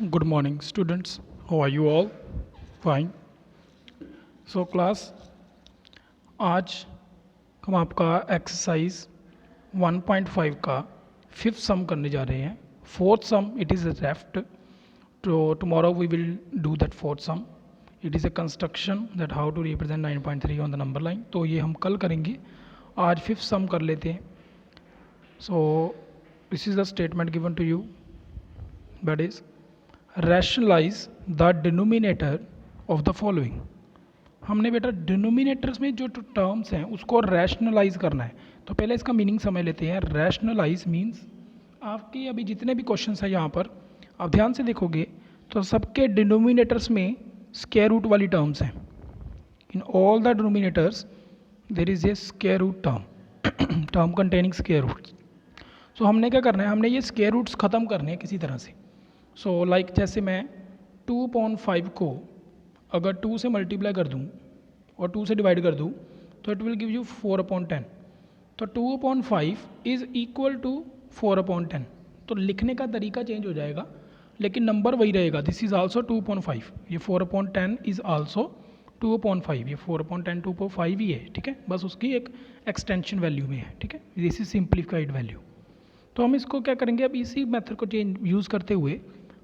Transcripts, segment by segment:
Good morning, students. How are you all? Fine. So class, आज हम आपका exercise 1.5 का फिफ्थ सम करने जा रहे हैं. Fourth some it is left. तो tomorrow we will do that fourth sum. It is a construction that how to represent 9.3 on the number line. तो ये हम कल करेंगे. आज फिफ्थ सम कर लेते हैं. So this is the statement given to you. That is, rationalize the denominator of the following. हमने बेटा डिनोमिनेटर्स में जो टर्म्स हैं उसको रैशनलाइज करना है. तो पहले इसका मीनिंग समझ लेते हैं. रैशनलाइज मीन्स आपके अभी जितने भी क्वेश्चंस हैं यहाँ पर आप ध्यान से देखोगे तो सबके डिनोमिनेटर्स में स्क्वायर रूट वाली टर्म्स हैं. In all the denominators there is a square root term term containing square root. So हमने क्या करना है, हमने ये स्क्वायर रूट्स ख़त्म करने हैं किसी तरह से. सो लाइक जैसे मैं 2/5 को अगर 2 से मल्टीप्लाई कर दूँ और 2 से डिवाइड कर दूँ तो इट विल गिव यू 4/10. तो 2/5 इज़ इक्वल टू 4/10. तो लिखने का तरीका चेंज हो जाएगा लेकिन नंबर वही रहेगा. This is also 2/5. ये 4/10 इज़ आल्सो 2/5. ये 4/10 2/5 ही है. ठीक है, बस उसकी एक एक्सटेंशन वैल्यू में है. ठीक है, दिस इज सिंप्लीफाइड वैल्यू. तो हम इसको क्या करेंगे, अब इसी मेथड को चेंज यूज़ करते हुए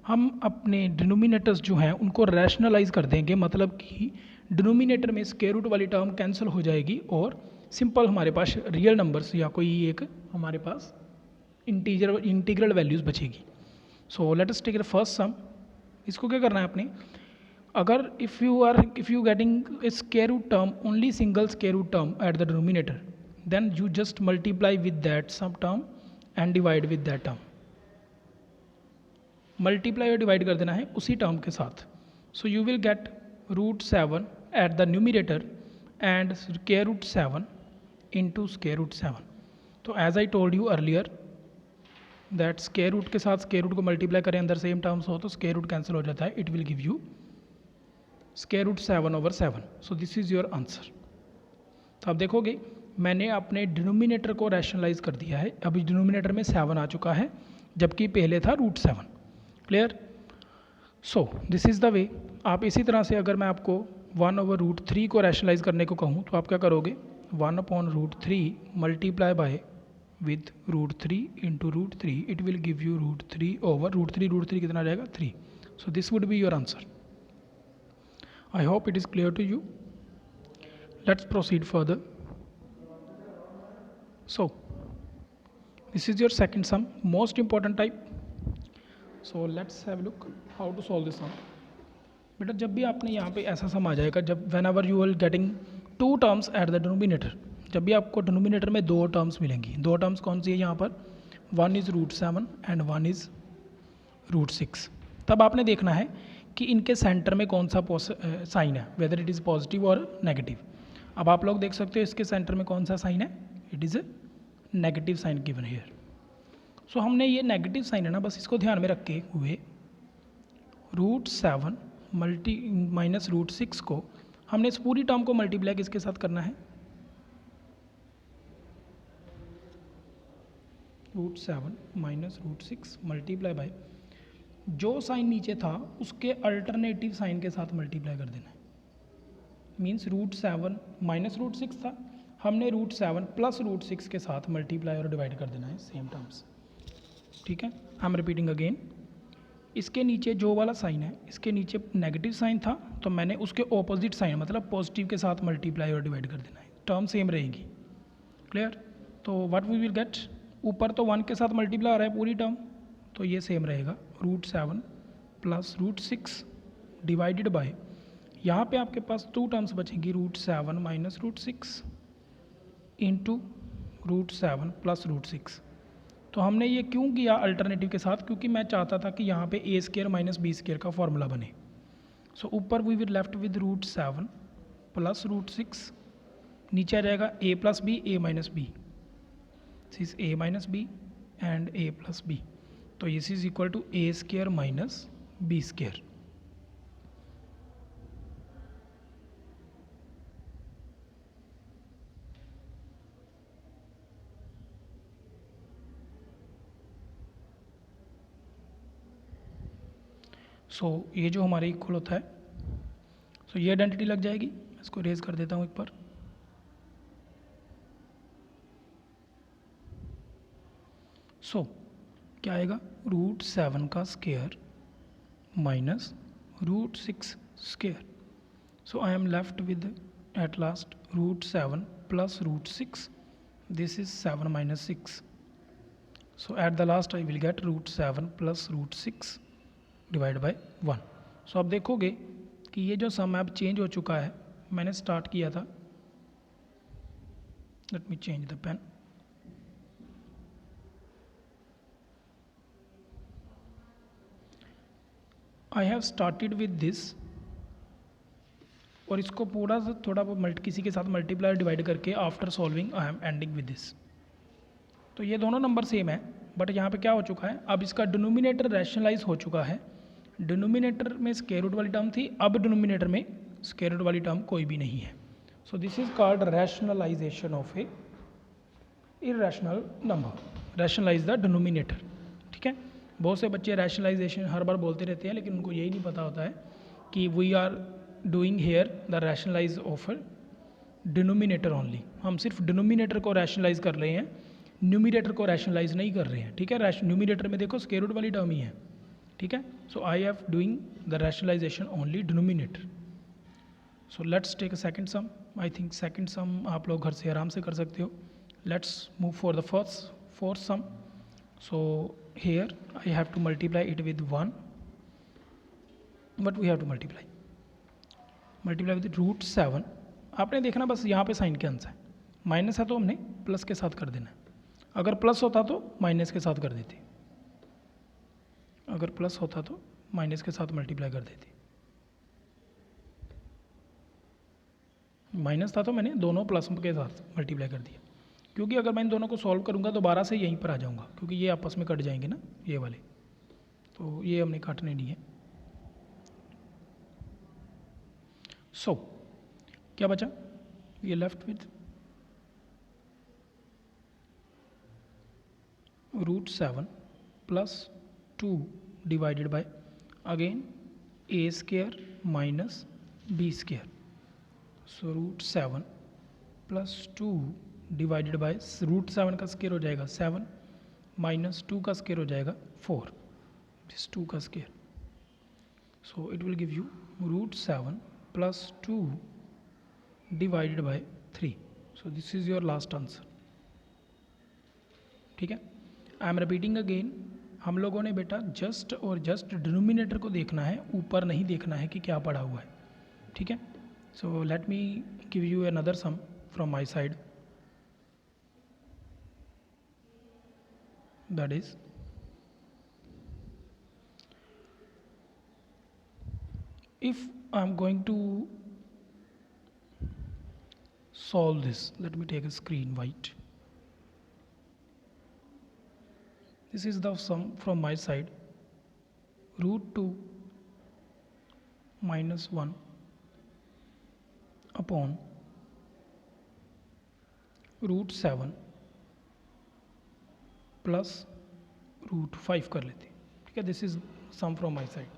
हम अपने डिनोमिनेटर्स जो हैं उनको रैशनलाइज कर देंगे. मतलब कि डिनोमिनेटर में स्क्वायर रूट वाली टर्म कैंसिल हो जाएगी और सिंपल हमारे पास रियल नंबर्स या कोई एक हमारे पास इंटीग्रल वैल्यूज़ बचेगी. So let us take the first sum. इसको क्या करना है आपने, अगर if you getting a square root term, only single square root term at the denominator, then you just multiply with that sum term and divide with that term. Multiply और divide कर देना है उसी टर्म के साथ. So you will get √7 at the numerator and square root 7 into square root 7. तो as I told you earlier that square root के साथ स्क्वायर रूट को मल्टीप्लाई करें अंदर सेम टर्म्स हो तो स्क्वायर रूट कैंसिल हो जाता है. It will give you square root 7/7. So this is your answer. तो आप देखोगे मैंने अपने डिनोमिनेटर को रैशनलाइज कर दिया है. अभी डिनोमिनेटर में 7 आ चुका है जबकि पहले था √7. Clear? So this is the way. आप इसी तरह से अगर मैं आपको 1/√3 को रैशनलाइज करने को कहूँ तो आप क्या करोगे, 1/√3 multiply by with √3 into √3. It will give you √3/√3 कितना आ जाएगा 3. So this would be your answer. I hope it is clear to you. Let's proceed further. So this is your second sum, most important type. So let's have look how to solve this sum. बेटा जब भी आपने यहाँ पे ऐसा सम आ जाएगा, जब whenever you are getting 2 terms at the denominator, जब भी आपको डिनोमिनेटर में 2 टर्म्स मिलेंगी. 2 टर्म्स कौन सी है यहाँ पर, 1 इज़ √7 एंड 1 इज़ √6. तब आपने देखना है कि इनके सेंटर में कौन सा साइन है, वेदर इट इज़ पॉजिटिव और नेगेटिव. अब आप लोग देख सकते हो इसके सेंटर में कौन सा साइन है, it is a negative sign given here. So हमने ये नेगेटिव साइन है ना, बस इसको ध्यान में रखे हुए √7 माइनस √6 को हमने इस पूरी टर्म को मल्टीप्लाई किसके साथ करना है, √7 माइनस √6 मल्टीप्लाई बाय जो साइन नीचे था उसके अल्टरनेटिव साइन के साथ मल्टीप्लाई कर देना है. मीन्स √7 माइनस √6 था, हमने √7 प्लस √6 के साथ मल्टीप्लाई और डिवाइड कर देना है सेम टर्म्स. ठीक है, आई एम रिपीटिंग अगेन. इसके नीचे जो वाला साइन है, इसके नीचे नेगेटिव साइन था तो मैंने उसके ऑपोजिट साइन मतलब पॉजिटिव के साथ मल्टीप्लाई और डिवाइड कर देना है. टर्म सेम रहेगी. क्लियर? तो व्हाट वी विल गेट, ऊपर तो 1 के साथ मल्टीप्लाई आ रहा है पूरी टर्म तो ये सेम रहेगा √7 प्लस √6 डिवाइडेड बाय, यहाँ पे आपके पास 2 टर्म्स बचेंगी, √7 माइनस √6 इंटू √7 प्लस √6. तो हमने ये क्यों किया अल्टरनेटिव के साथ, क्योंकि मैं चाहता था कि यहाँ पे a² माइनस b² का फॉर्मूला बने. सो ऊपर we will left with √7 plus √6, नीचे आ जाएगा a plus b a minus b, this is a minus b and a plus b. तो this is equal to a² minus b². So ये जो हमारे इक्वल होता है, सो ये आइडेंटिटी लग जाएगी। इसको रेज कर देता हूँ एक बार। सो क्या आएगा, √7 का square minus √6 square. So I am left with at last √7 plus √6. This is 7 minus 6. So at the last I will get √7 plus √6 divide by 1. सो आप देखोगे कि ये जो सम अब चेंज हो चुका है। मैंने स्टार्ट किया था, let me change the pen. I have started with this, और इसको पूरा थोड़ा किसी के साथ मल्टीप्लाई डिवाइड करके after solving I am ending with this. तो ये दोनों नंबर सेम है, बट यहाँ पे क्या हो चुका है, अब इसका डिनोमिनेटर रैशनलाइज हो चुका है। डिनोमिनेटर में स्क्वायर रूट वाली टर्म थी, अब डिनोमिनेटर में स्क्वायर रूट वाली टर्म कोई भी नहीं है। So this is called rationalization of a irrational number. Rationalize the denominator. ठीक है, बहुत से बच्चे रैशनलाइजेशन हर बार बोलते रहते हैं, लेकिन उनको यही नहीं पता होता है कि we are doing here the rationalize of denominator only. हम सिर्फ डिनोमिनेटर को रैशनलाइज कर रहे हैं, न्यूमिनेटर को रैशनलाइज नहीं कर रहे हैं। ठीक है, न्यूमिनेटर में देखो स्क्वायर रूट वाली टर्म ही है। ठीक है, so I have doing the rationalization only denominator. So let's take a second sum. I think second sum आप लोग घर से आराम से कर सकते हो। Let's move for the fourth sum. So here I have to multiply it with 1, but we have to multiply with √7. आपने देखना बस यहाँ पे साइन के आंसर है, माइनस है तो हमने प्लस के साथ कर देना है। अगर प्लस होता तो माइनस के साथ कर देते, अगर प्लस होता तो माइनस के साथ मल्टीप्लाई कर देते। माइनस था तो मैंने दोनों प्लस के साथ मल्टीप्लाई कर दिया, क्योंकि अगर मैं इन दोनों को सॉल्व करूंगा दोबारा से यहीं पर आ जाऊंगा, क्योंकि ये आपस में कट जाएंगे ना ये वाले, तो ये हमने काटने नहीं है। सो क्या बचा, ये left with √7 plus 2 divided by again a square minus b square. So √7 plus 2 divided by √7 का स्क्वायर हो जाएगा 7 माइनस 2 का स्क्वायर हो जाएगा 4, दिस 2 का square. So it will give you √7 plus 2 divided by 3. So this is your last answer. ठीक है, I am repeating again. हम लोगों ने बेटा जस्ट और जस्ट डिनोमिनेटर को देखना है, ऊपर नहीं देखना है कि क्या पड़ा हुआ है। ठीक है, so let me give you another sum from my side. That is, if I am going to solve this, let me take a screen white. This is the sum from my side, √2 minus 1 upon √7 plus √5 कर लेते। ठीक है, this is sum from my side.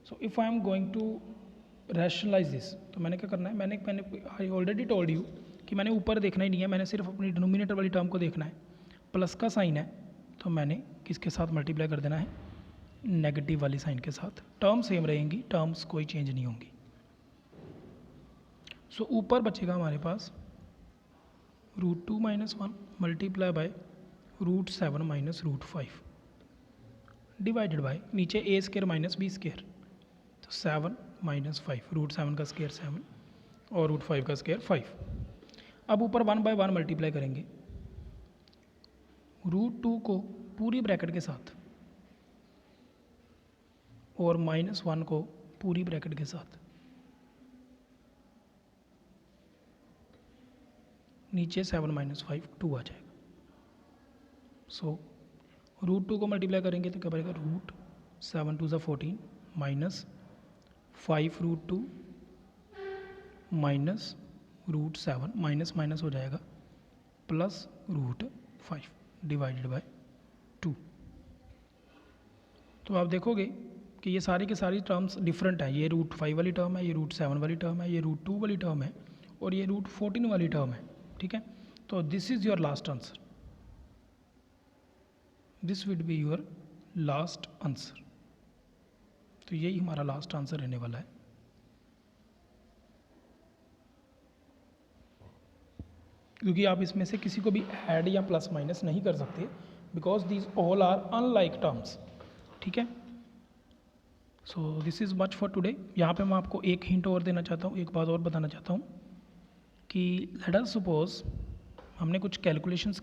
So if I am going to rationalize this, तो मैंने क्या करना है, मैंने आई ऑलरेडी टोल्ड यू कि मैंने ऊपर देखना ही नहीं है, मैंने सिर्फ अपनी डिनोमिनेटर वाली टर्म को देखना है। प्लस का साइन है तो मैंने किसके साथ मल्टीप्लाई कर देना है, नेगेटिव वाली साइन के साथ। टर्म सेम रहेंगी, टर्म्स कोई चेंज नहीं होंगी। सो ऊपर बचेगा हमारे पास √2 minus 1 multiply by √7 minus √5 divided by नीचे a square minus b square, तो 7 माइनस 5, √7 का स्क्वायर 7 और √5 का स्क्वायर 5। अब ऊपर 1 बाय 1 मल्टीप्लाई करेंगे, √2 को पूरी ब्रैकेट के साथ और -1 को पूरी ब्रैकेट के साथ। नीचे 7 माइनस 5 2 आ जाएगा। सो √2 को मल्टीप्लाई करेंगे तो क्या बनेगा, √7 2 14 माइनस 5 √2 माइनस √7 माइनस माइनस हो जाएगा प्लस √5 डिवाइडेड बाय 2। तो आप देखोगे कि ये सारी की सारी टर्म्स डिफरेंट हैं, ये √5 वाली टर्म है, ये √7 वाली टर्म है, ये √2 वाली टर्म है और ये √14 वाली टर्म है, ठीक है। तो this is your last answer, this will be your last answer. तो यही हमारा लास्ट आंसर रहने वाला है। क्योंकि आप इसमें से किसी को भी ऐड या प्लस माइनस नहीं कर सकते, because these all are unlike terms, ठीक है। So this is much for today. यहाँ पे मैं आपको एक हिंट और देना चाहता हूँ, एक बात और बताना चाहता हूँ कि लेट अस सपोज हमने कुछ कैलकुलेशंस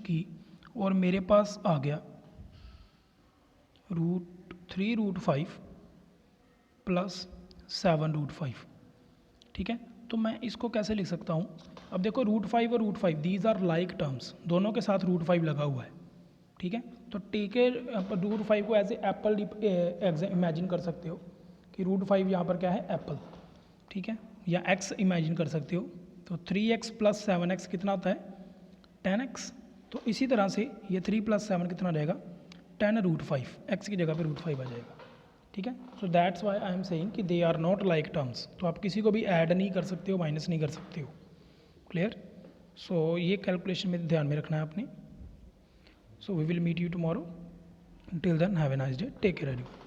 की, और मेरे पास आ गया √3 √5 प्लस 7 √5, ठीक है। तो मैं इसको कैसे लिख सकता हूँ? अब देखो √5 और √5 दीज आर लाइक टर्म्स, दोनों के साथ √5 लगा हुआ है, ठीक है। तो टेक √5 को एज ए एप्पल इमेजिन कर सकते हो कि √5 यहाँ पर क्या है, एप्पल, ठीक है, या x इमेजिन कर सकते हो। तो 3x प्लस 7x कितना होता है, 10x। तो इसी तरह से ये 3 + 7 कितना रहेगा, 10 √5, x की जगह पे √5 आ जाएगा, ठीक है। So that's why I am saying कि they are not like terms. तो आप किसी को भी ऐड नहीं कर सकते हो, माइनस नहीं कर सकते हो, क्लियर। सो ये कैलकुलेशन में ध्यान में रखना है आपने। So we will meet you tomorrow, till then have a nice day, take care everyone.